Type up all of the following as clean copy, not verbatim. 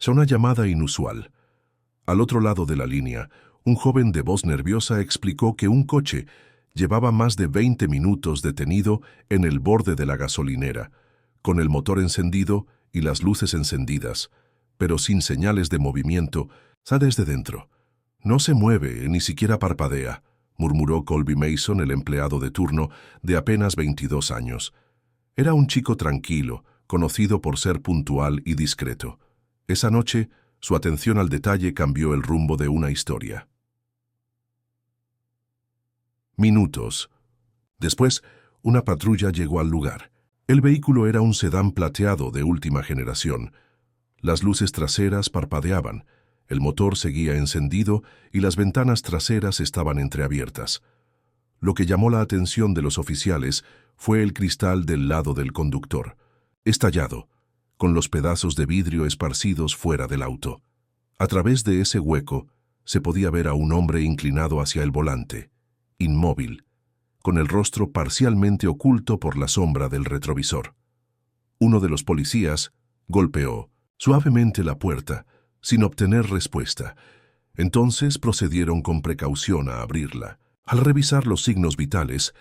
Una llamada inusual. Al otro lado de la línea, un joven de voz nerviosa explicó que un coche llevaba más de 20 minutos detenido en el borde de la gasolinera, con el motor encendido y las luces encendidas, pero sin señales de movimiento. Desde dentro. No se mueve, ni siquiera parpadea, murmuró Colby Mason, el empleado de turno, de apenas 22 años. Era un chico tranquilo, conocido por ser puntual y discreto. Esa noche, su atención al detalle cambió el rumbo de una historia. Minutos. Después, una patrulla llegó al lugar. El vehículo era un sedán plateado de última generación. Las luces traseras parpadeaban, el motor seguía encendido y las ventanas traseras estaban entreabiertas. Lo que llamó la atención de los oficiales fue el cristal del lado del conductor, estallado, con los pedazos de vidrio esparcidos fuera del auto. A través de ese hueco se podía ver a un hombre inclinado hacia el volante, inmóvil, con el rostro parcialmente oculto por la sombra del retrovisor. Uno de los policías golpeó suavemente la puerta, sin obtener respuesta. Entonces procedieron con precaución a abrirla. Al revisar los signos vitales,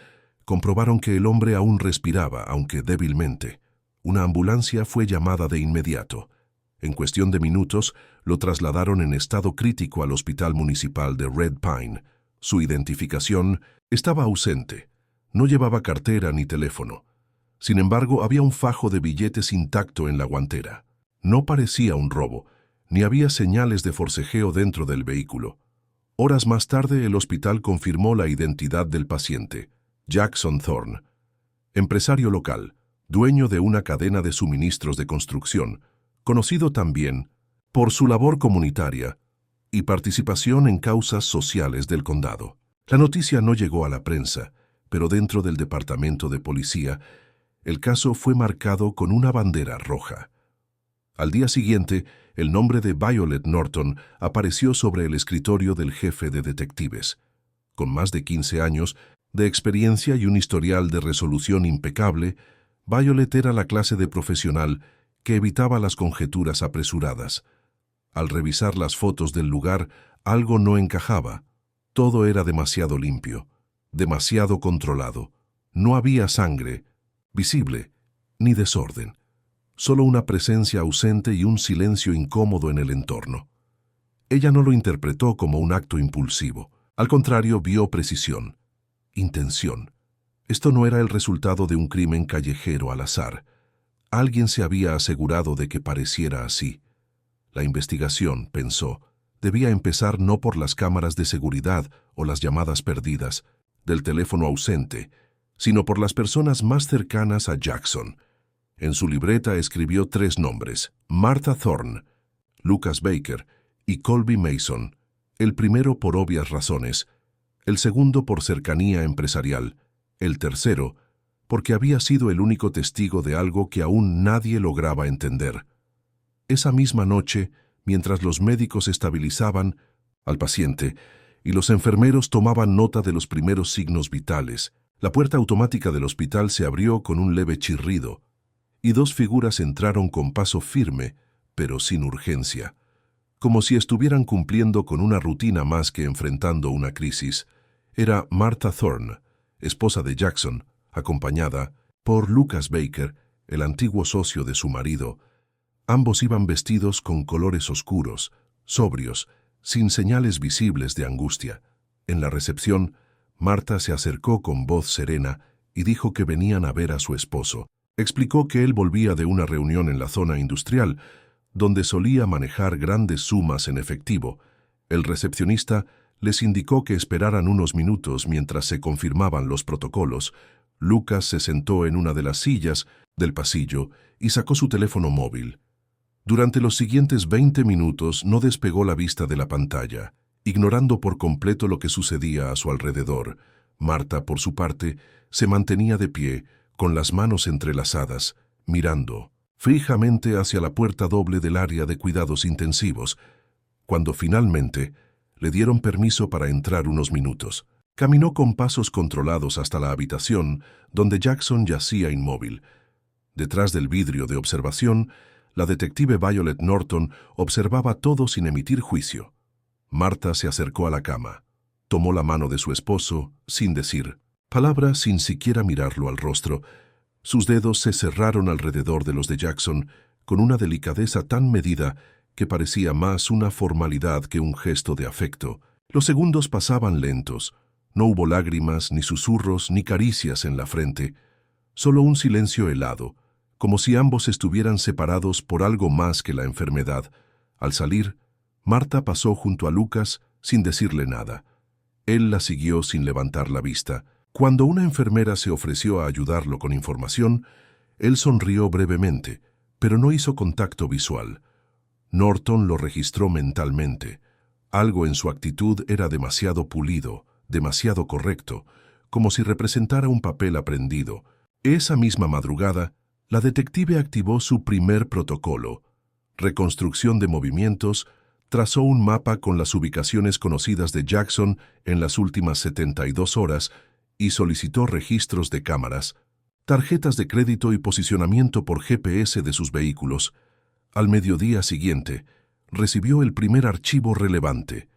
comprobaron que el hombre aún respiraba, aunque débilmente. Una ambulancia fue llamada de inmediato. En cuestión de minutos, lo trasladaron en estado crítico al Hospital Municipal de Red Pine. Su identificación estaba ausente. No llevaba cartera ni teléfono. Sin embargo, había un fajo de billetes intacto en la guantera. No parecía un robo, ni había señales de forcejeo dentro del vehículo. Horas más tarde, el hospital confirmó la identidad del paciente, Jackson Thorne, empresario local, dueño de una cadena de suministros de construcción, conocido también por su labor comunitaria y participación en causas sociales del condado. La noticia no llegó a la prensa, pero dentro del departamento de policía, el caso fue marcado con una bandera roja. Al día siguiente, el nombre de Violet Norton apareció sobre el escritorio del jefe de detectives. Con más de 15 años de experiencia y un historial de resolución impecable, Violet era la clase de profesional que evitaba las conjeturas apresuradas. Al revisar las fotos del lugar, algo no encajaba. Todo era demasiado limpio, demasiado controlado. No había sangre visible, ni desorden. Solo una presencia ausente y un silencio incómodo en el entorno. Ella no lo interpretó como un acto impulsivo. Al contrario, vio precisión, intención. Esto no era el resultado de un crimen callejero al azar. Alguien se había asegurado de que pareciera así. La investigación, pensó, debía empezar no por las cámaras de seguridad o las llamadas perdidas del teléfono ausente, sino por las personas más cercanas a Jackson. En su libreta escribió 3 nombres: Martha Thorne, Lucas Baker y Colby Mason, el primero por obvias razones, el segundo por cercanía empresarial, el tercero porque había sido el único testigo de algo que aún nadie lograba entender. Esa misma noche, mientras los médicos estabilizaban al paciente y los enfermeros tomaban nota de los primeros signos vitales, la puerta automática del hospital se abrió con un leve chirrido, y 2 figuras entraron con paso firme, pero sin urgencia, como si estuvieran cumpliendo con una rutina más que enfrentando una crisis. Era Martha Thorne, esposa de Jackson, acompañada por Lucas Baker, el antiguo socio de su marido. Ambos iban vestidos con colores oscuros, sobrios, sin señales visibles de angustia. En la recepción, Martha se acercó con voz serena y dijo que venían a ver a su esposo. Explicó que él volvía de una reunión en la zona industrial, donde solía manejar grandes sumas en efectivo. El recepcionista les indicó que esperaran unos minutos mientras se confirmaban los protocolos. Lucas se sentó en una de las sillas del pasillo y sacó su teléfono móvil. Durante los siguientes 20 minutos no despegó la vista de la pantalla, ignorando por completo lo que sucedía a su alrededor. Martha, por su parte, se mantenía de pie, con las manos entrelazadas, mirando fijamente hacia la puerta doble del área de cuidados intensivos. Cuando finalmente le dieron permiso para entrar unos minutos, caminó con pasos controlados hasta la habitación donde Jackson yacía inmóvil. Detrás del vidrio de observación, La detective Violet Norton observaba todo sin emitir juicio. Marta se acercó a la cama. Tomó la mano de su esposo, sin decir palabra, sin siquiera mirarlo al rostro. Sus dedos se cerraron alrededor de los de Jackson con una delicadeza tan medida que parecía más una formalidad que un gesto de afecto. Los segundos pasaban lentos. No hubo lágrimas, ni susurros, ni caricias en la frente. Solo un silencio helado, como si ambos estuvieran separados por algo más que la enfermedad. Al salir, Marta pasó junto a Lucas sin decirle nada. Él la siguió sin levantar la vista. Cuando una enfermera se ofreció a ayudarlo con información, él sonrió brevemente, pero no hizo contacto visual. Norton lo registró mentalmente. Algo en su actitud era demasiado pulido, demasiado correcto, como si representara un papel aprendido. Esa misma madrugada, la detective activó su primer protocolo. Reconstrucción de movimientos, trazó un mapa con las ubicaciones conocidas de Jackson en las últimas 72 horas y solicitó registros de cámaras, tarjetas de crédito y posicionamiento por GPS de sus vehículos. Al mediodía siguiente, recibió el primer archivo relevante.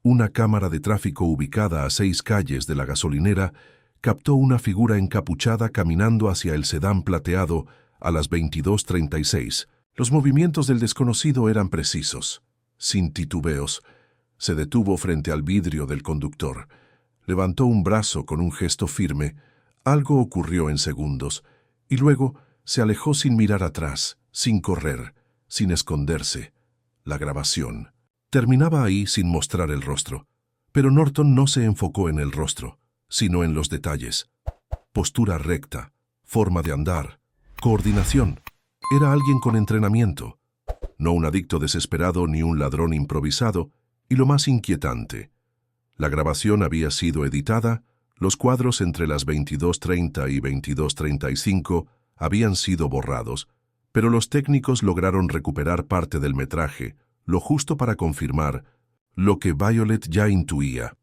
Una cámara de tráfico ubicada a 6 calles de la gasolinera captó una figura encapuchada caminando hacia el sedán plateado a las 22:36. Los movimientos del desconocido eran precisos. Sin titubeos, se detuvo frente al vidrio del conductor. Levantó un brazo con un gesto firme. Algo ocurrió en segundos, y luego se alejó sin mirar atrás, sin correr, sin esconderse. La grabación terminaba ahí sin mostrar el rostro. Pero Norton no se enfocó en el rostro, sino en los detalles. Postura recta, forma de andar, coordinación. Era alguien con entrenamiento. No un adicto desesperado ni un ladrón improvisado, y lo más inquietante, la grabación había sido editada, los cuadros entre las 22:30 y 22:35 habían sido borrados, pero los técnicos lograron recuperar parte del metraje, lo justo para confirmar lo que Violet ya intuía.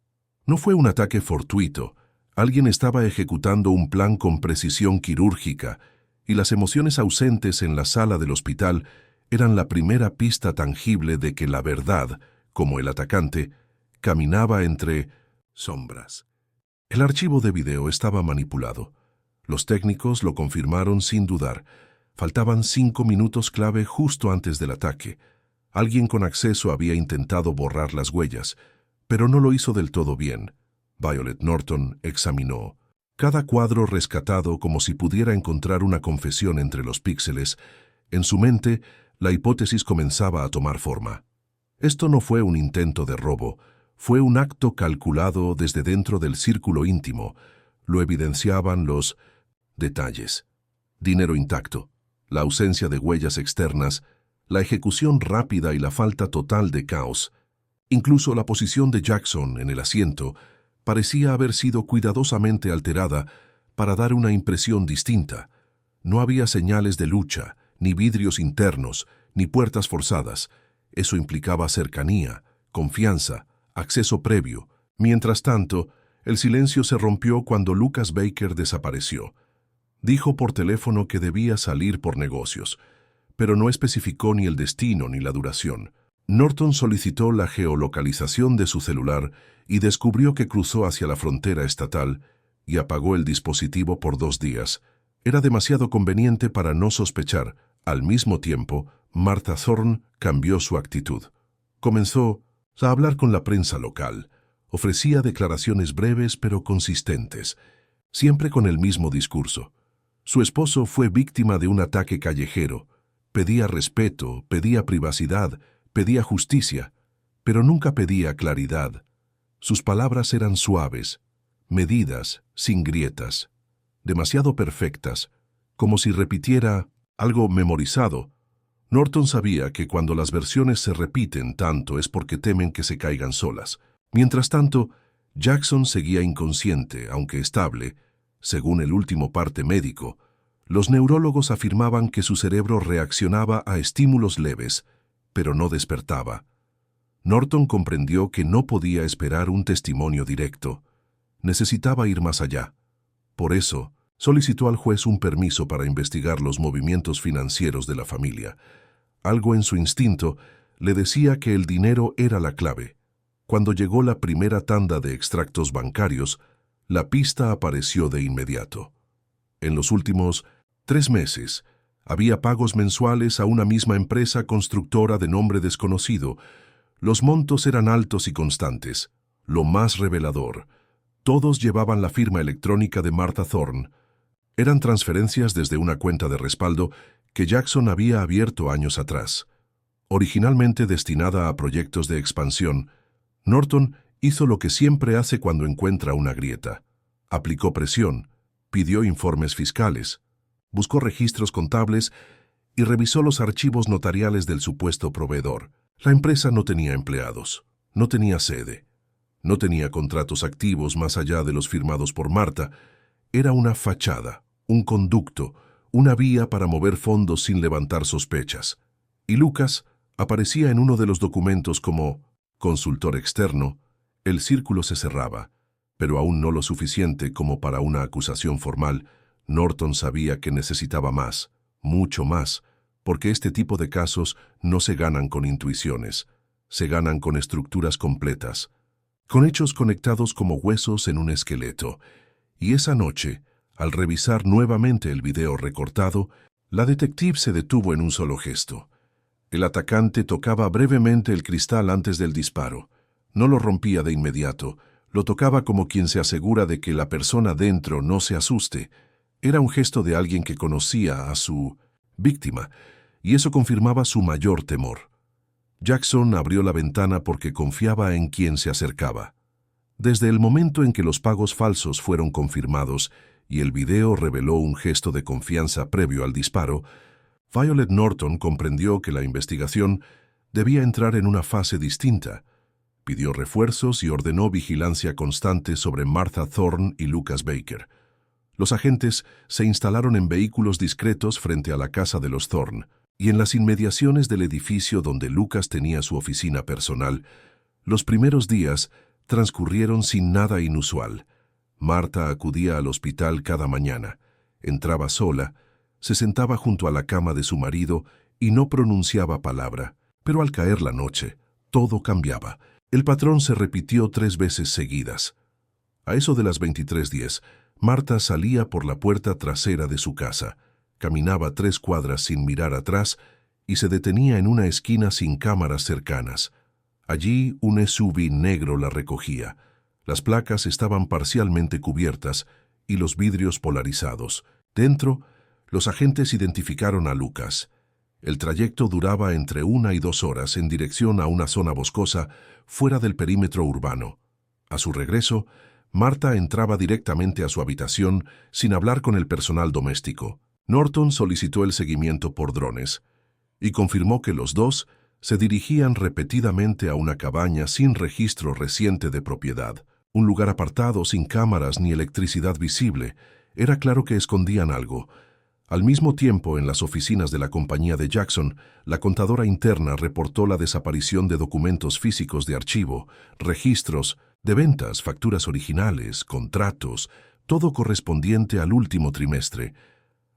No fue un ataque fortuito, alguien estaba ejecutando un plan con precisión quirúrgica, y las emociones ausentes en la sala del hospital eran la primera pista tangible de que la verdad, como el atacante, caminaba entre sombras. El archivo de video estaba manipulado. Los técnicos lo confirmaron sin dudar. Faltaban 5 minutos clave justo antes del ataque. Alguien con acceso había intentado borrar las huellas, pero no lo hizo del todo bien. Violet Norton examinó cada cuadro rescatado como si pudiera encontrar una confesión entre los píxeles. En su mente, la hipótesis comenzaba a tomar forma. Esto no fue un intento de robo, fue un acto calculado desde dentro del círculo íntimo. Lo evidenciaban los detalles. Dinero intacto, la ausencia de huellas externas, la ejecución rápida y la falta total de caos. Incluso la posición de Jackson en el asiento parecía haber sido cuidadosamente alterada para dar una impresión distinta. No había señales de lucha, ni vidrios internos, ni puertas forzadas. Eso implicaba cercanía, confianza, acceso previo. Mientras tanto, el silencio se rompió cuando Lucas Baker desapareció. Dijo por teléfono que debía salir por negocios, pero no especificó ni el destino ni la duración. Norton solicitó la geolocalización de su celular y descubrió que cruzó hacia la frontera estatal y apagó el dispositivo por 2 días. Era demasiado conveniente para no sospechar. Al mismo tiempo, Martha Thorne cambió su actitud. Comenzó a hablar con la prensa local. Ofrecía declaraciones breves pero consistentes, siempre con el mismo discurso. Su esposo fue víctima de un ataque callejero. Pedía respeto, pedía privacidad, pedía justicia, pero nunca pedía claridad. Sus palabras eran suaves, medidas, sin grietas, demasiado perfectas, como si repitiera algo memorizado. Norton sabía que cuando las versiones se repiten tanto es porque temen que se caigan solas. Mientras tanto, Jackson seguía inconsciente, aunque estable. Según el último parte médico, los neurólogos afirmaban que su cerebro reaccionaba a estímulos leves, pero no despertaba. Norton comprendió que no podía esperar un testimonio directo. Necesitaba ir más allá. Por eso, solicitó al juez un permiso para investigar los movimientos financieros de la familia. Algo en su instinto le decía que el dinero era la clave. Cuando llegó la primera tanda de extractos bancarios, la pista apareció de inmediato. En los últimos 3 meses, había pagos mensuales a una misma empresa constructora de nombre desconocido. Los montos eran altos y constantes. Lo más revelador, todos llevaban la firma electrónica de Martha Thorne. Eran transferencias desde una cuenta de respaldo que Jackson había abierto años atrás. Originalmente destinada a proyectos de expansión, Norton hizo lo que siempre hace cuando encuentra una grieta. Aplicó presión, pidió informes fiscales, buscó registros contables y revisó los archivos notariales del supuesto proveedor. La empresa no tenía empleados, no tenía sede, no tenía contratos activos más allá de los firmados por Martha. Era una fachada, un conducto, una vía para mover fondos sin levantar sospechas. Y Lucas aparecía en uno de los documentos como consultor externo. El círculo se cerraba, pero aún no lo suficiente como para una acusación formal. Norton sabía que necesitaba más, mucho más, porque este tipo de casos no se ganan con intuiciones, se ganan con estructuras completas, con hechos conectados como huesos en un esqueleto. Y esa noche, al revisar nuevamente el video recortado, la detective se detuvo en un solo gesto. El atacante tocaba brevemente el cristal antes del disparo. No lo rompía de inmediato, lo tocaba como quien se asegura de que la persona dentro no se asuste. Era un gesto de alguien que conocía a su víctima, y eso confirmaba su mayor temor. Jackson abrió la ventana porque confiaba en quien se acercaba. Desde el momento en que los pagos falsos fueron confirmados y el video reveló un gesto de confianza previo al disparo, Violet Norton comprendió que la investigación debía entrar en una fase distinta. Pidió refuerzos y ordenó vigilancia constante sobre Martha Thorne y Lucas Baker. Los agentes se instalaron en vehículos discretos frente a la casa de los Thorne y en las inmediaciones del edificio donde Lucas tenía su oficina personal. Los primeros días transcurrieron sin nada inusual. Martha acudía al hospital cada mañana, entraba sola, se sentaba junto a la cama de su marido y no pronunciaba palabra. Pero al caer la noche, todo cambiaba. El patrón se repitió 3 veces seguidas. A eso de las 23:10, Martha salía por la puerta trasera de su casa, caminaba 3 cuadras sin mirar atrás y se detenía en una esquina sin cámaras cercanas. Allí un SUV negro la recogía. Las placas estaban parcialmente cubiertas y los vidrios polarizados. Dentro, los agentes identificaron a Lucas. El trayecto duraba entre 1 y 2 horas en dirección a una zona boscosa fuera del perímetro urbano. A su regreso, Martha entraba directamente a su habitación sin hablar con el personal doméstico. Norton solicitó el seguimiento por drones y confirmó que los dos se dirigían repetidamente a una cabaña sin registro reciente de propiedad. Un lugar apartado, sin cámaras ni electricidad visible. Era claro que escondían algo. Al mismo tiempo, en las oficinas de la compañía de Jackson, la contadora interna reportó la desaparición de documentos físicos de archivo, registros de ventas, facturas originales, contratos, todo correspondiente al último trimestre.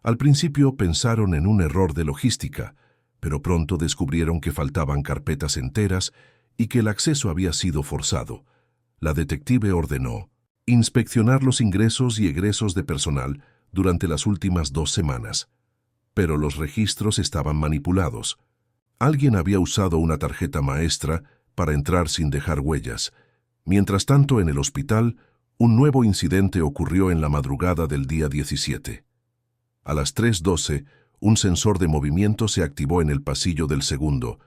Al principio pensaron en un error de logística, pero pronto descubrieron que faltaban carpetas enteras y que el acceso había sido forzado. La detective ordenó inspeccionar los ingresos y egresos de personal durante las últimas 2 semanas. Pero los registros estaban manipulados. Alguien había usado una tarjeta maestra para entrar sin dejar huellas. Mientras tanto, en el hospital, un nuevo incidente ocurrió en la madrugada del día 17. A las 3:12, un sensor de movimiento se activó en el pasillo del segundo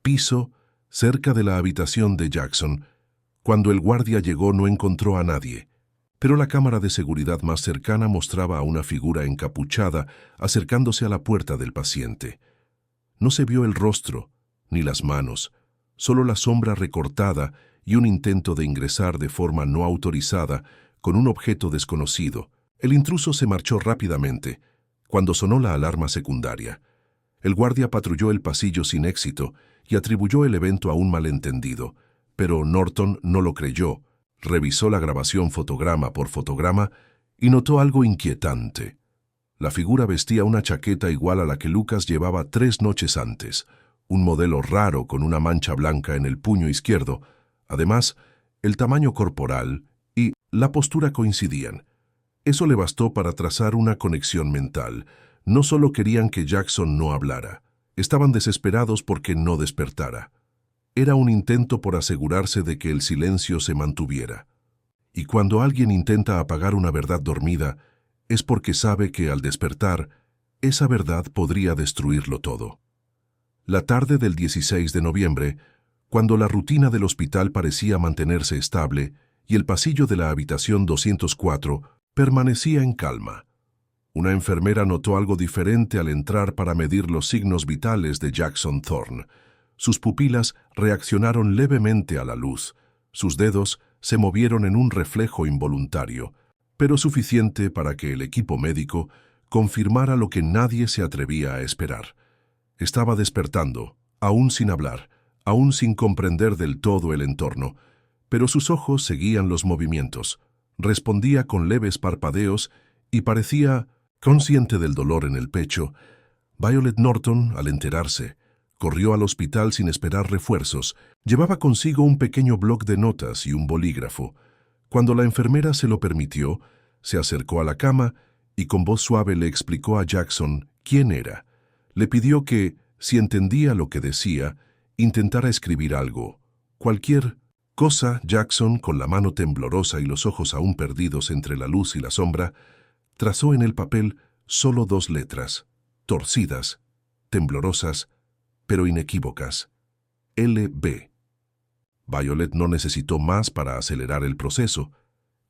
piso, cerca de la habitación de Jackson. Cuando el guardia llegó no encontró a nadie, pero la cámara de seguridad más cercana mostraba a una figura encapuchada acercándose a la puerta del paciente. No se vio el rostro, ni las manos, solo la sombra recortada y un intento de ingresar de forma no autorizada con un objeto desconocido. El intruso se marchó rápidamente cuando sonó la alarma secundaria. El guardia patrulló el pasillo sin éxito y atribuyó el evento a un malentendido, pero Norton no lo creyó. Revisó la grabación fotograma por fotograma y notó algo inquietante. La figura vestía una chaqueta igual a la que Lucas llevaba 3 noches antes, un modelo raro con una mancha blanca en el puño izquierdo. Además, el tamaño corporal y la postura coincidían. Eso le bastó para trazar una conexión mental. No solo querían que Jackson no hablara, estaban desesperados porque no despertara. Era un intento por asegurarse de que el silencio se mantuviera. Y cuando alguien intenta apagar una verdad dormida, es porque sabe que al despertar, esa verdad podría destruirlo todo. La tarde del 16 de noviembre, cuando la rutina del hospital parecía mantenerse estable y el pasillo de la habitación 204 permanecía en calma, una enfermera notó algo diferente al entrar para medir los signos vitales de Jackson Thorne. Sus pupilas reaccionaron levemente a la luz, sus dedos se movieron en un reflejo involuntario, pero suficiente para que el equipo médico confirmara lo que nadie se atrevía a esperar. Estaba despertando, aún sin hablar, aún sin comprender del todo el entorno, pero sus ojos seguían los movimientos, respondía con leves parpadeos y parecía consciente del dolor en el pecho. Violet Norton, al enterarse, corrió al hospital sin esperar refuerzos. Llevaba consigo un pequeño bloc de notas y un bolígrafo. Cuando la enfermera se lo permitió, se acercó a la cama y con voz suave le explicó a Jackson quién era. Le pidió que, si entendía lo que decía, intentara escribir algo. Cualquier cosa. Jackson, con la mano temblorosa y los ojos aún perdidos entre la luz y la sombra, trazó en el papel solo 2 letras, torcidas, temblorosas, pero inequívocas. LB. Violet no necesitó más para acelerar el proceso.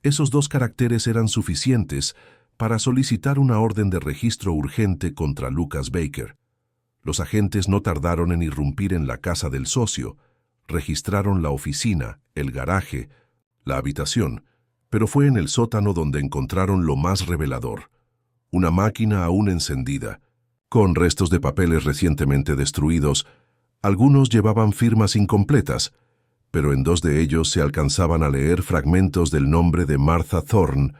Esos 2 caracteres eran suficientes para solicitar una orden de registro urgente contra Lucas Baker. Los agentes no tardaron en irrumpir en la casa del socio. Registraron la oficina, el garaje, la habitación, pero fue en el sótano donde encontraron lo más revelador: una máquina aún encendida, con restos de papeles recientemente destruidos. Algunos llevaban firmas incompletas, pero en 2 de ellos se alcanzaban a leer fragmentos del nombre de Martha Thorne.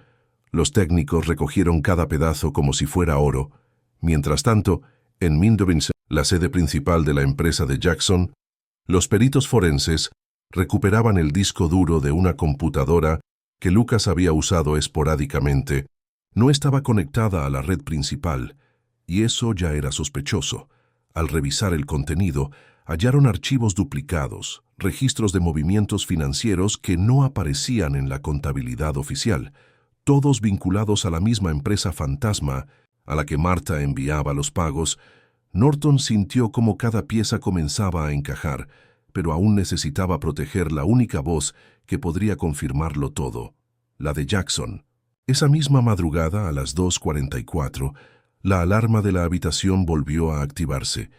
Los técnicos recogieron cada pedazo como si fuera oro. Mientras tanto, en Mindovin, la sede principal de la empresa de Jackson, los peritos forenses recuperaban el disco duro de una computadora que Lucas había usado esporádicamente. No estaba conectada a la red principal, y eso ya era sospechoso. Al revisar el contenido, hallaron archivos duplicados, registros de movimientos financieros que no aparecían en la contabilidad oficial, todos vinculados a la misma empresa fantasma a la que Martha enviaba los pagos. Norton sintió cómo cada pieza comenzaba a encajar, pero aún necesitaba proteger la única voz que podría confirmarlo todo, la de Jackson. Esa misma madrugada, a las 2:44, la alarma de la habitación volvió a activarse,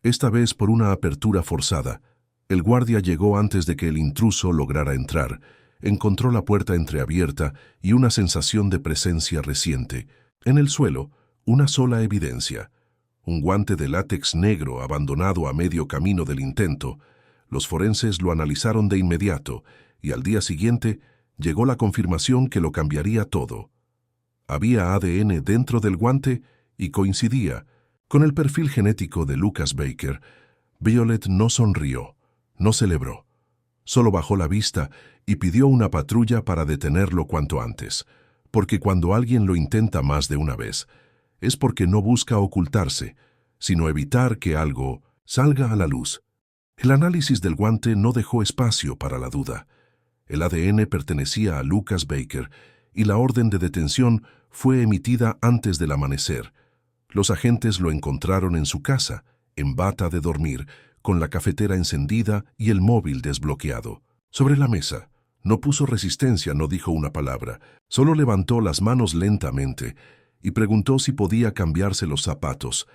esta vez por una apertura forzada. El guardia llegó antes de que el intruso lograra entrar. Encontró la puerta entreabierta y una sensación de presencia reciente. En el suelo, una sola evidencia: un guante de látex negro abandonado a medio camino del intento. Los forenses lo analizaron de inmediato y al día siguiente llegó la confirmación que lo cambiaría todo. Había ADN dentro del guante y coincidía con el perfil genético de Lucas Baker. Violet no sonrió, no celebró. Solo bajó la vista y pidió una patrulla para detenerlo cuanto antes, porque cuando alguien lo intenta más de una vez, es porque no busca ocultarse, sino evitar que algo salga a la luz. El análisis del guante no dejó espacio para la duda. El ADN pertenecía a Lucas Baker y la orden de detención fue emitida antes del amanecer. Los agentes lo encontraron en su casa, en bata de dormir, con la cafetera encendida y el móvil desbloqueado. Sobre la mesa, no puso resistencia, no dijo una palabra, solo levantó las manos lentamente y preguntó si podía cambiarse los zapatos.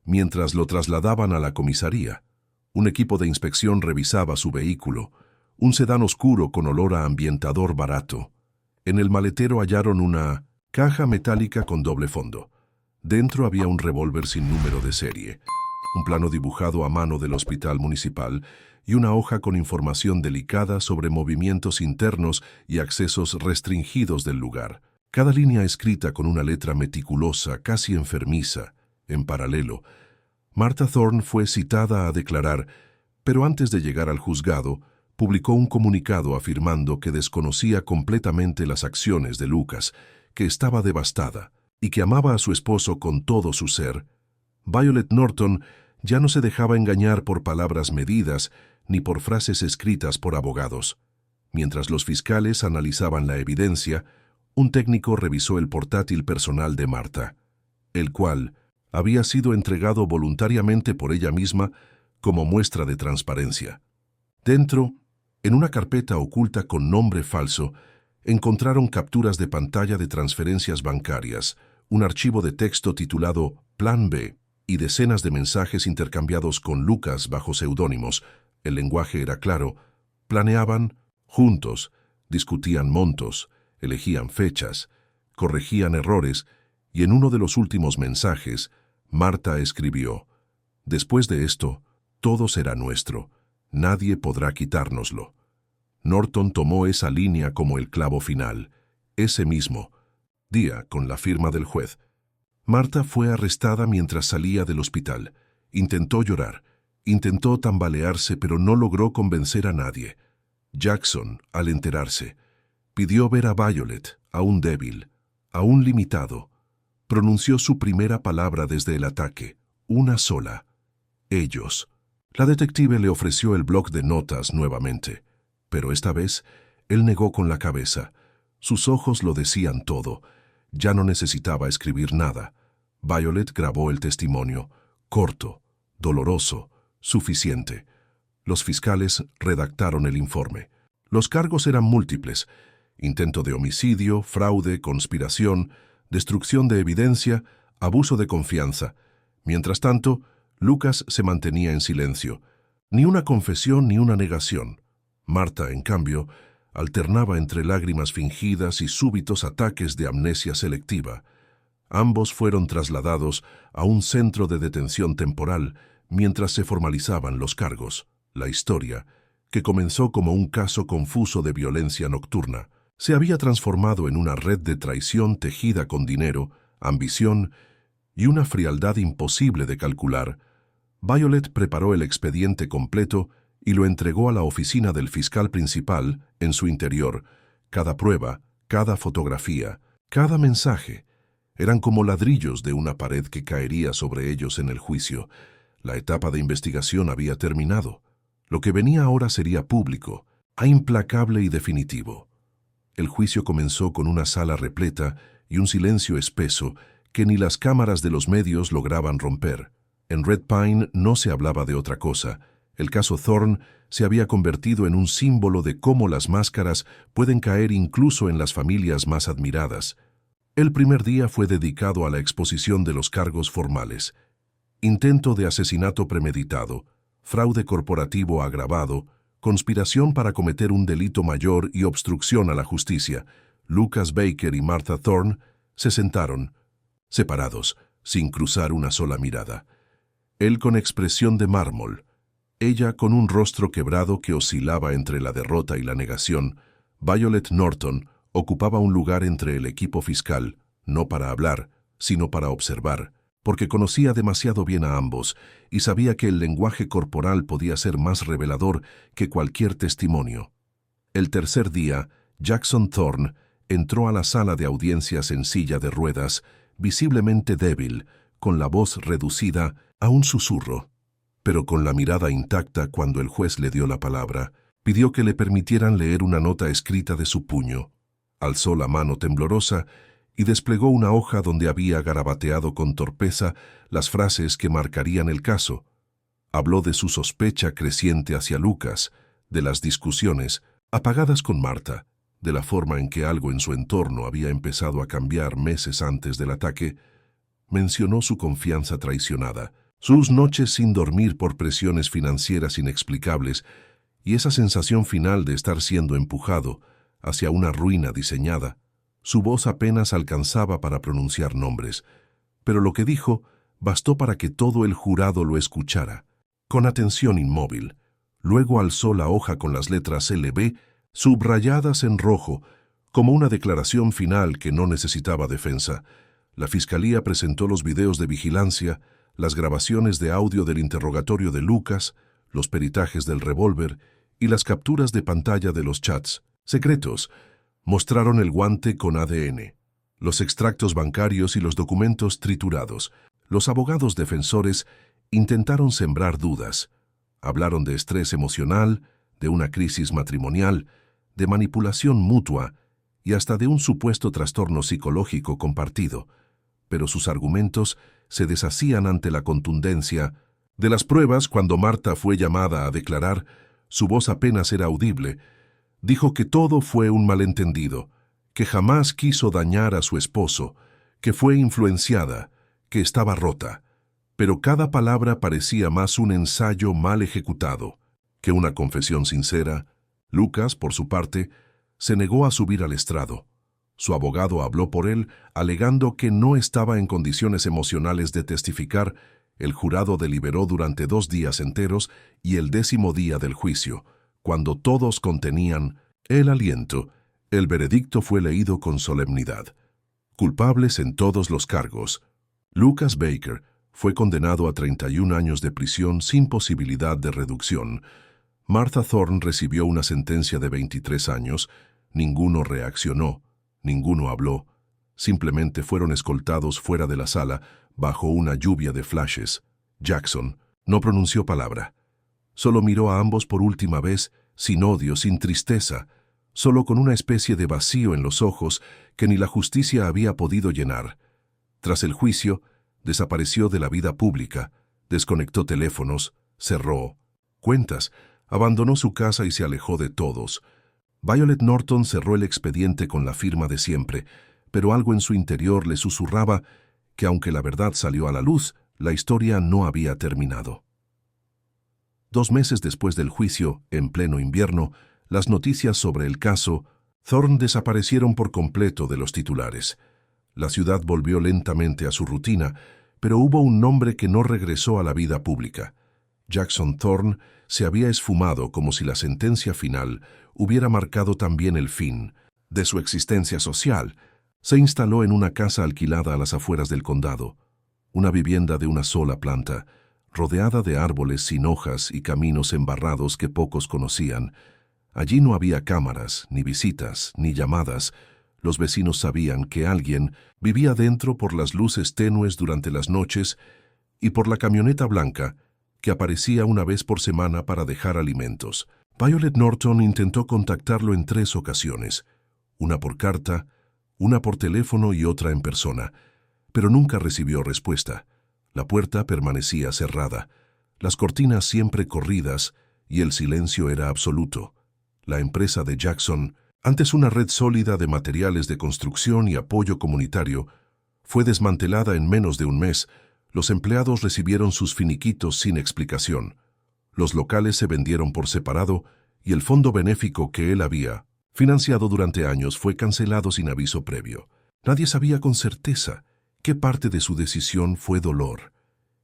Mientras lo trasladaban a la comisaría, un equipo de inspección revisaba su vehículo, un sedán oscuro con olor a ambientador barato. En el maletero hallaron una caja metálica con doble fondo. Dentro había un revólver sin número de serie, un plano dibujado a mano del hospital municipal y una hoja con información delicada sobre movimientos internos y accesos restringidos del lugar. Cada línea escrita con una letra meticulosa, casi enfermiza, en paralelo. Martha Thorne fue citada a declarar, pero antes de llegar al juzgado, publicó un comunicado afirmando que desconocía completamente las acciones de Lucas, que estaba devastada y que amaba a su esposo con todo su ser. Violet Norton ya no se dejaba engañar por palabras medidas ni por frases escritas por abogados. Mientras los fiscales analizaban la evidencia, un técnico revisó el portátil personal de Martha, el cual había sido entregado voluntariamente por ella misma como muestra de transparencia. Dentro, en una carpeta oculta con nombre falso, encontraron capturas de pantalla de transferencias bancarias, un archivo de texto titulado Plan B y decenas de mensajes intercambiados con Lucas bajo seudónimos. El lenguaje era claro. Planeaban juntos, discutían montos, elegían fechas, corregían errores, y en uno de los últimos mensajes, Martha escribió: «Después de esto, todo será nuestro. Nadie podrá quitárnoslo». Norton tomó esa línea como el clavo final. Ese mismo día, con la firma del juez, Martha fue arrestada mientras salía del hospital. Intentó llorar, intentó tambalearse, pero no logró convencer a nadie. Jackson, al enterarse, pidió ver a Violet, aún débil, aún limitado. Pronunció su primera palabra desde el ataque, una sola: ellos. La detective le ofreció el bloc de notas nuevamente, pero esta vez él negó con la cabeza. Sus ojos lo decían todo. Ya no necesitaba escribir nada. Violet grabó el testimonio, corto, doloroso, suficiente. Los fiscales redactaron el informe. Los cargos eran múltiples: intento de homicidio, fraude, conspiración, destrucción de evidencia, abuso de confianza. Mientras tanto, Lucas se mantenía en silencio. Ni una confesión ni una negación. Martha, en cambio, alternaba entre lágrimas fingidas y súbitos ataques de amnesia selectiva. Ambos fueron trasladados a un centro de detención temporal mientras se formalizaban los cargos. La historia, que comenzó como un caso confuso de violencia nocturna, se había transformado en una red de traición tejida con dinero, ambición y una frialdad imposible de calcular. Violet preparó el expediente completo y lo entregó a la oficina del fiscal principal. En su interior, cada prueba, cada fotografía, cada mensaje, eran como ladrillos de una pared que caería sobre ellos en el juicio. La etapa de investigación había terminado. Lo que venía ahora sería público, implacable y definitivo. El juicio comenzó con una sala repleta y un silencio espeso que ni las cámaras de los medios lograban romper. En Red Pine no se hablaba de otra cosa. El caso Thorne se había convertido en un símbolo de cómo las máscaras pueden caer incluso en las familias más admiradas. El primer día fue dedicado a la exposición de los cargos formales: intento de asesinato premeditado, fraude corporativo agravado, conspiración para cometer un delito mayor y obstrucción a la justicia. Lucas Baker y Martha Thorne se sentaron, separados, sin cruzar una sola mirada. Él con expresión de mármol, ella con un rostro quebrado que oscilaba entre la derrota y la negación. Violet Norton ocupaba un lugar entre el equipo fiscal, no para hablar, sino para observar, porque conocía demasiado bien a ambos y sabía que el lenguaje corporal podía ser más revelador que cualquier testimonio. El tercer día, Jackson Thorne entró a la sala de audiencias en silla de ruedas, visiblemente débil, con la voz reducida a un susurro, pero con la mirada intacta. Cuando el juez le dio la palabra, pidió que le permitieran leer una nota escrita de su puño. Alzó la mano temblorosa y desplegó una hoja donde había garabateado con torpeza las frases que marcarían el caso. Habló de su sospecha creciente hacia Lucas, de las discusiones apagadas con Martha, de la forma en que algo en su entorno había empezado a cambiar meses antes del ataque. Mencionó su confianza traicionada, sus noches sin dormir por presiones financieras inexplicables y esa sensación final de estar siendo empujado hacia una ruina diseñada. Su voz apenas alcanzaba para pronunciar nombres, pero lo que dijo bastó para que todo el jurado lo escuchara, con atención inmóvil. Luego alzó la hoja con las letras LB subrayadas en rojo, Como una declaración final que no necesitaba defensa, la Fiscalía presentó los videos de vigilancia, las grabaciones de audio del interrogatorio de Lucas, los peritajes del revólver y las capturas de pantalla de los chats secretos. Mostraron el guante con ADN, los extractos bancarios y los documentos triturados. Los abogados defensores intentaron sembrar dudas. Hablaron de estrés emocional, de una crisis matrimonial, de manipulación mutua y hasta de un supuesto trastorno psicológico compartido. Pero sus argumentos se deshacían ante la contundencia de las pruebas. Cuando Marta fue llamada a declarar, su voz apenas era audible. Dijo que todo fue un malentendido, que jamás quiso dañar a su esposo, que fue influenciada, que estaba rota. Pero cada palabra parecía más un ensayo mal ejecutado que una confesión sincera. Lucas, por su parte, se negó a subir al estrado. Su abogado habló por él, alegando que no estaba en condiciones emocionales de testificar. El jurado deliberó durante 2 días enteros y el 10º día del juicio, cuando todos contenían el aliento, el veredicto fue leído con solemnidad. Culpables en todos los cargos. Lucas Baker fue condenado a 31 años de prisión sin posibilidad de reducción. Martha Thorne recibió una sentencia de 23 años. Ninguno reaccionó, ninguno habló. Simplemente fueron escoltados fuera de la sala bajo una lluvia de flashes. Jackson no pronunció palabra. Solo miró a ambos por última vez, sin odio, sin tristeza, solo con una especie de vacío en los ojos que ni la justicia había podido llenar. Tras el juicio, desapareció de la vida pública, desconectó teléfonos, cerró cuentas, abandonó su casa y se alejó de todos. Violet Norton cerró el expediente con la firma de siempre, pero algo en su interior le susurraba que aunque la verdad salió a la luz, la historia no había terminado. 2 meses después del juicio, en pleno invierno, las noticias sobre el caso Thorne desaparecieron por completo de los titulares. La ciudad volvió lentamente a su rutina, pero hubo un nombre que no regresó a la vida pública. Jackson Thorne se había esfumado como si la sentencia final hubiera marcado también el fin de su existencia social. Se instaló en una casa alquilada a las afueras del condado, una vivienda de una sola planta, rodeada de árboles sin hojas y caminos embarrados que pocos conocían. Allí no había cámaras, ni visitas, ni llamadas. Los vecinos sabían que alguien vivía dentro por las luces tenues durante las noches y por la camioneta blanca que aparecía una vez por semana para dejar alimentos. Violet Norton intentó contactarlo en 3 ocasiones, una por carta, una por teléfono y otra en persona, pero nunca recibió respuesta. La puerta permanecía cerrada, las cortinas siempre corridas y el silencio era absoluto. La empresa de Jackson, antes una red sólida de materiales de construcción y apoyo comunitario, fue desmantelada en menos de un mes. Los empleados recibieron sus finiquitos sin explicación. Los locales se vendieron por separado y el fondo benéfico que él había financiado durante años fue cancelado sin aviso previo. Nadie sabía con certeza qué parte de su decisión fue dolor,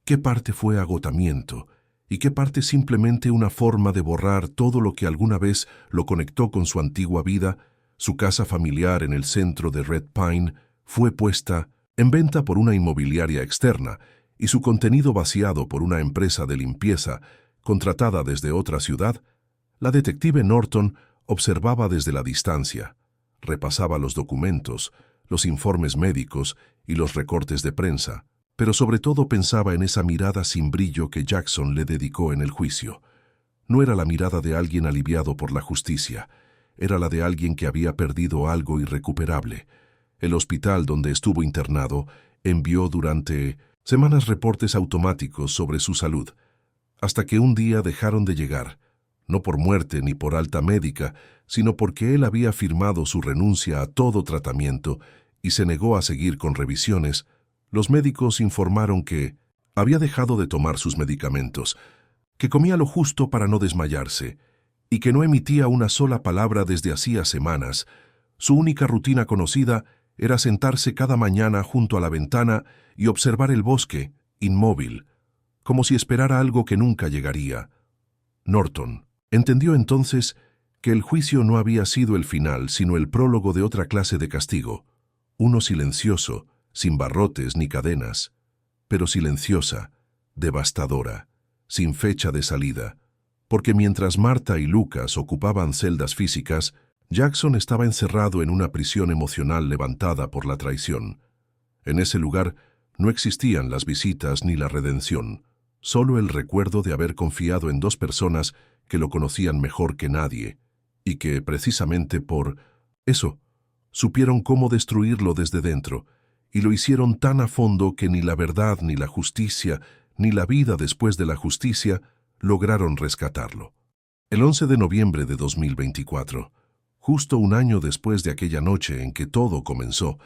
qué parte fue agotamiento y qué parte simplemente una forma de borrar todo lo que alguna vez lo conectó con su antigua vida. Su casa familiar en el centro de Red Pine fue puesta en venta por una inmobiliaria externa y su contenido vaciado por una empresa de limpieza contratada desde otra ciudad. La detective Norton observaba desde la distancia, repasaba los documentos, los informes médicos y los recortes de prensa, pero sobre todo pensaba en esa mirada sin brillo que Jackson le dedicó en el juicio. No era la mirada de alguien aliviado por la justicia, era la de alguien que había perdido algo irrecuperable. El hospital donde estuvo internado envió durante semanas reportes automáticos sobre su salud, hasta que un día dejaron de llegar, no por muerte ni por alta médica, sino porque él había firmado su renuncia a todo tratamiento y se negó a seguir con revisiones. Los médicos informaron que había dejado de tomar sus medicamentos, que comía lo justo para no desmayarse y que no emitía una sola palabra desde hacía semanas. Su única rutina conocida era sentarse cada mañana junto a la ventana y observar el bosque, inmóvil, como si esperara algo que nunca llegaría. Norton entendió entonces que el juicio no había sido el final, sino el prólogo de otra clase de castigo, uno silencioso, sin barrotes ni cadenas, pero silenciosa, devastadora, sin fecha de salida, porque mientras Marta y Lucas ocupaban celdas físicas, Jackson estaba encerrado en una prisión emocional levantada por la traición. En ese lugar no existían las visitas ni la redención, solo el recuerdo de haber confiado en dos personas que lo conocían mejor que nadie, y que, precisamente por eso, supieron cómo destruirlo desde dentro, y lo hicieron tan a fondo que ni la verdad, ni la justicia, ni la vida después de la justicia lograron rescatarlo. El 11 de noviembre de 2024, justo un año después de aquella noche en que todo comenzó,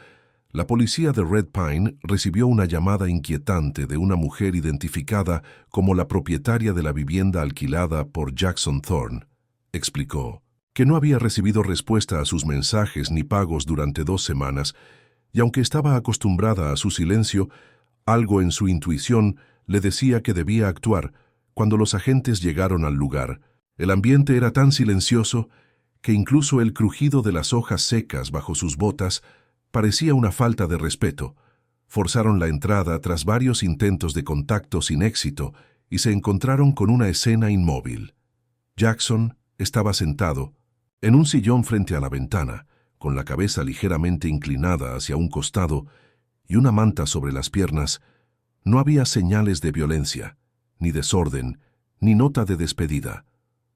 la policía de Red Pine recibió una llamada inquietante de una mujer identificada como la propietaria de la vivienda alquilada por Jackson Thorne. Explicó que no había recibido respuesta a sus mensajes ni pagos durante 2 semanas, y aunque estaba acostumbrada a su silencio, algo en su intuición le decía que debía actuar. Cuando los agentes llegaron al lugar, el ambiente era tan silencioso que incluso el crujido de las hojas secas bajo sus botas parecía una falta de respeto. Forzaron la entrada tras varios intentos de contacto sin éxito y se encontraron con una escena inmóvil. Jackson estaba sentado en un sillón frente a la ventana, con la cabeza ligeramente inclinada hacia un costado y una manta sobre las piernas. No había señales de violencia, ni desorden, ni nota de despedida.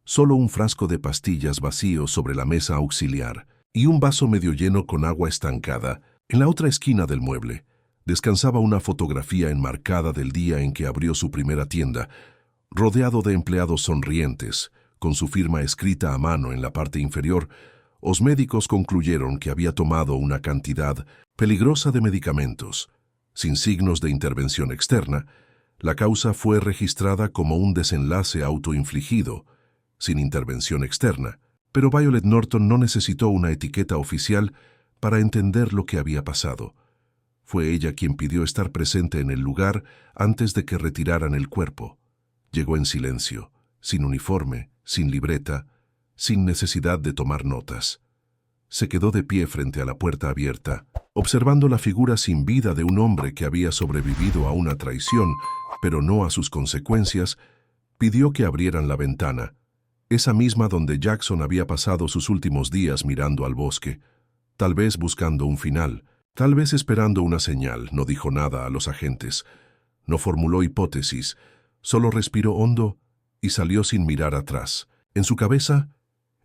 Solo un frasco de pastillas vacío sobre la mesa auxiliar y un vaso medio lleno con agua estancada. En la otra esquina del mueble descansaba una fotografía enmarcada del día en que abrió su primera tienda, rodeado de empleados sonrientes, con su firma escrita a mano en la parte inferior. Los médicos concluyeron que había tomado una cantidad peligrosa de medicamentos. Sin signos de intervención externa, la causa fue registrada como un desenlace autoinfligido, sin intervención externa, pero Violet Norton no necesitó una etiqueta oficial para entender lo que había pasado. Fue ella quien pidió estar presente en el lugar antes de que retiraran el cuerpo. Llegó en silencio, sin uniforme, sin libreta, sin necesidad de tomar notas. Se quedó de pie frente a la puerta abierta, observando la figura sin vida de un hombre que había sobrevivido a una traición, pero no a sus consecuencias. Pidió que abrieran la ventana, esa misma donde Jackson había pasado sus últimos días mirando al bosque, tal vez buscando un final, tal vez esperando una señal. No dijo nada a los agentes, no formuló hipótesis, solo respiró hondo y salió sin mirar atrás. En su cabeza,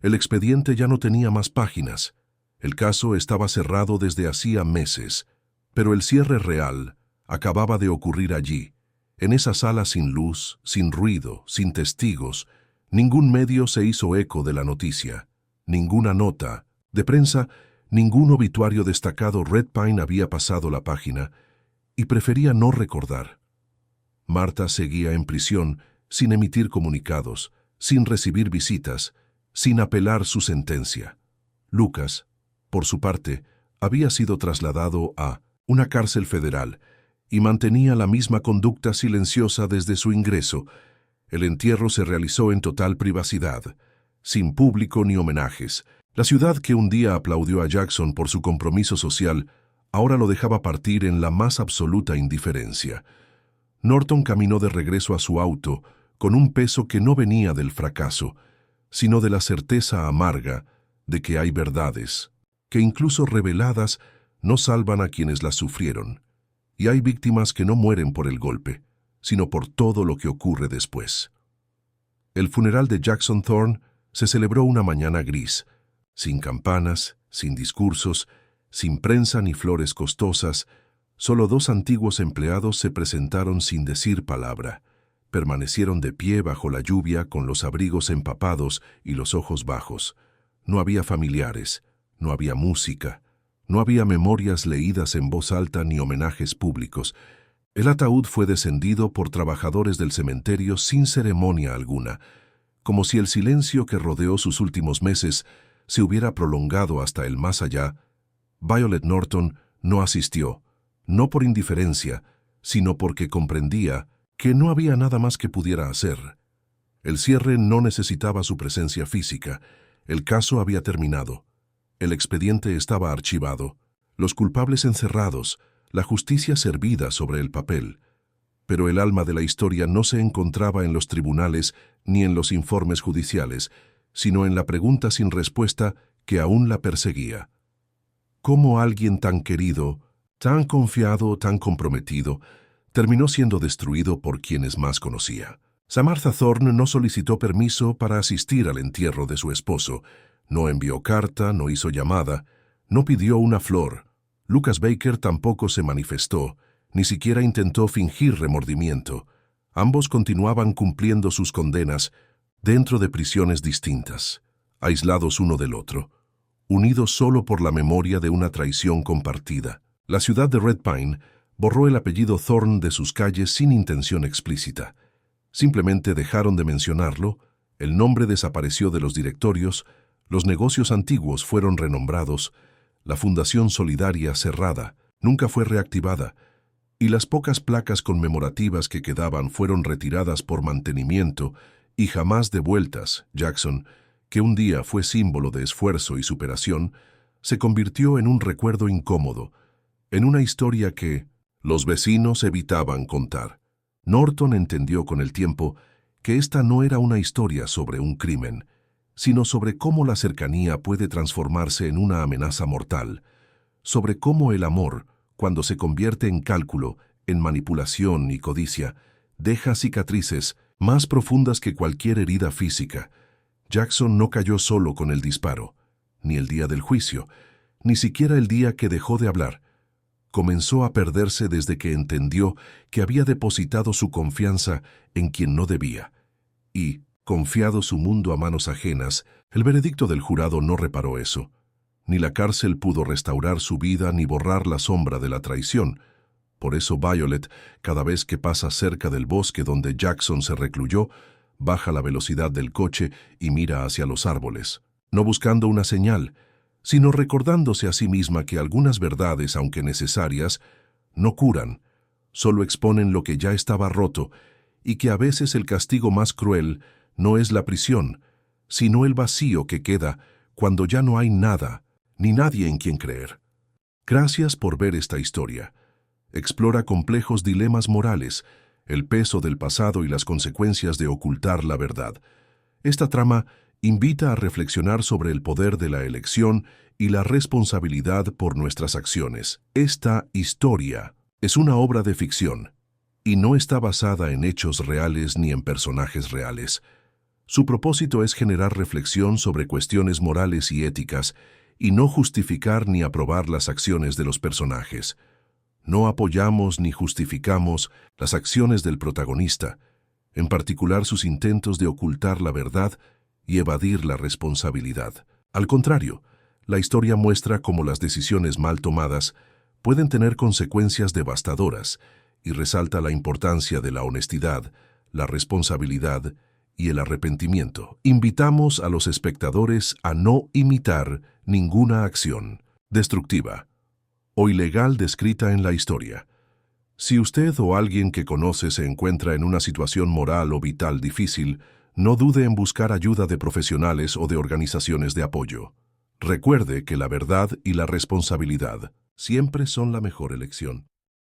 el expediente ya no tenía más páginas. El caso estaba cerrado desde hacía meses, pero el cierre real acababa de ocurrir allí, en esa sala sin luz, sin ruido, sin testigos. Ningún medio se hizo eco de la noticia, ninguna nota de prensa, ningún obituario destacado. Red Pine había pasado la página y prefería no recordar. Marta seguía en prisión, sin emitir comunicados, sin recibir visitas, sin apelar su sentencia. Lucas, por su parte, había sido trasladado a una cárcel federal y mantenía la misma conducta silenciosa desde su ingreso. El entierro se realizó en total privacidad, sin público ni homenajes. La ciudad que un día aplaudió a Jackson por su compromiso social, ahora lo dejaba partir en la más absoluta indiferencia. Norton caminó de regreso a su auto, con un peso que no venía del fracaso, sino de la certeza amarga de que hay verdades, que incluso reveladas no salvan a quienes las sufrieron, y hay víctimas que no mueren por el golpe, sino por todo lo que ocurre después. El funeral de Jackson Thorne se celebró una mañana gris, sin campanas, sin discursos, sin prensa ni flores costosas. Solo 2 antiguos empleados se presentaron sin decir palabra. Permanecieron de pie bajo la lluvia con los abrigos empapados y los ojos bajos. No había familiares, no había música, no había memorias leídas en voz alta ni homenajes públicos. El ataúd fue descendido por trabajadores del cementerio sin ceremonia alguna, como si el silencio que rodeó sus últimos meses se hubiera prolongado hasta el más allá. Violet Norton no asistió, no por indiferencia, sino porque comprendía que no había nada más que pudiera hacer. El cierre no necesitaba su presencia física, El caso había terminado. El expediente estaba archivado, los culpables encerrados, la justicia servida sobre el papel. Pero el alma de la historia no se encontraba en los tribunales ni en los informes judiciales, sino en la pregunta sin respuesta que aún la perseguía. ¿Cómo alguien tan querido, tan confiado, tan comprometido, terminó siendo destruido por quienes más conocía? Samantha Thorne no solicitó permiso para asistir al entierro de su esposo, no envió carta, no hizo llamada, no pidió una flor. Lucas Baker tampoco se manifestó, ni siquiera intentó fingir remordimiento. Ambos continuaban cumpliendo sus condenas dentro de prisiones distintas, aislados uno del otro, unidos solo por la memoria de una traición compartida. La ciudad de Red Pine borró el apellido Thorne de sus calles sin intención explícita. Simplemente dejaron de mencionarlo, el nombre desapareció de los directorios, los negocios antiguos fueron renombrados, la fundación solidaria cerrada nunca fue reactivada, y las pocas placas conmemorativas que quedaban fueron retiradas por mantenimiento y jamás devueltas. Jackson, que un día fue símbolo de esfuerzo y superación, se convirtió en un recuerdo incómodo, en una historia que los vecinos evitaban contar. Norton entendió con el tiempo que esta no era una historia sobre un crimen, sino sobre cómo la cercanía puede transformarse en una amenaza mortal, sobre cómo el amor, cuando se convierte en cálculo, en manipulación y codicia, deja cicatrices más profundas que cualquier herida física. Jackson no cayó solo con el disparo, ni el día del juicio, ni siquiera el día que dejó de hablar. Comenzó a perderse desde que entendió que había depositado su confianza en quien no debía. Y, confiado su mundo a manos ajenas, el veredicto del jurado no reparó eso. Ni la cárcel pudo restaurar su vida ni borrar la sombra de la traición. Por eso Violet, cada vez que pasa cerca del bosque donde Jackson se recluyó, baja la velocidad del coche y mira hacia los árboles, no buscando una señal, sino recordándose a sí misma que algunas verdades, aunque necesarias, no curan, solo exponen lo que ya estaba roto, y que a veces el castigo más cruel no es la prisión, sino el vacío que queda cuando ya no hay nada, ni nadie en quien creer. Gracias por ver esta historia. Explora complejos dilemas morales, el peso del pasado y las consecuencias de ocultar la verdad. Esta trama invita a reflexionar sobre el poder de la elección y la responsabilidad por nuestras acciones. Esta historia es una obra de ficción y no está basada en hechos reales ni en personajes reales. Su propósito es generar reflexión sobre cuestiones morales y éticas y no justificar ni aprobar las acciones de los personajes. No apoyamos ni justificamos las acciones del protagonista, en particular sus intentos de ocultar la verdad y evadir la responsabilidad. Al contrario, la historia muestra cómo las decisiones mal tomadas pueden tener consecuencias devastadoras y resalta la importancia de la honestidad, la responsabilidad y el arrepentimiento. Invitamos a los espectadores a no imitar ninguna acción destructiva o ilegal descrita en la historia. Si usted o alguien que conoce se encuentra en una situación moral o vital difícil, no dude en buscar ayuda de profesionales o de organizaciones de apoyo. Recuerde que la verdad y la responsabilidad siempre son la mejor elección.